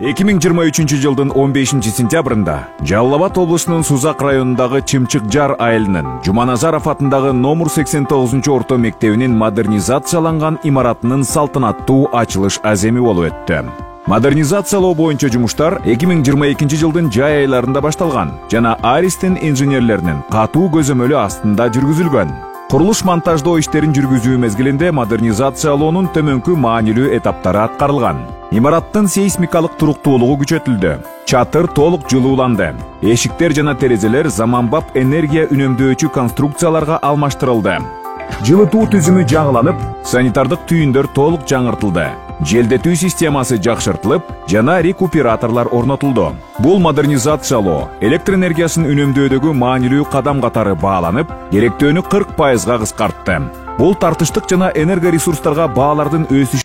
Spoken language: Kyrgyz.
2023 жылдын 15 сентябрында Жалал Абад облусунун Сузак районундагы Чымчык Жар айылынын Жуманазаров атындагы номер 89 орто мектебинин модернизацияланган имаратынын салтанаттуу ачылыш аземи болуп өттү. Модернизациялоо боюнча жумуштар 2022 жылдын жай айларында башталган жана Аристин инженерлеринин катуу көзөмөлү астында жүргүзүлгөн. Курулуш монтаждоо иштерин жүргүзүү мезгилинде модернизациялоонун төмөнкү маанилүү этаптары аткарылган. Имараттын сейсмикалык туруктуулугу күчөтүлдү. Чатыр толук жылууланды. Эшиктер жана терезелер заманбап энергия үнөмдөөчү конструкцияларга алмаштырылды. Жылытуу түзүмү жаңыланып, санитардык түйүндөр толук жаңыртылды. Желдетүү системасы жакшыртылып, жана рекуператорлар орнотулду. Бул модернизациялоо электр энергиясын үнөмдөөдөгү маанилүү кадам катары бааланып, керектөөнү 40%га кыскартты. Бул тартыштык жана энергоресурстарга баалардын өсүшү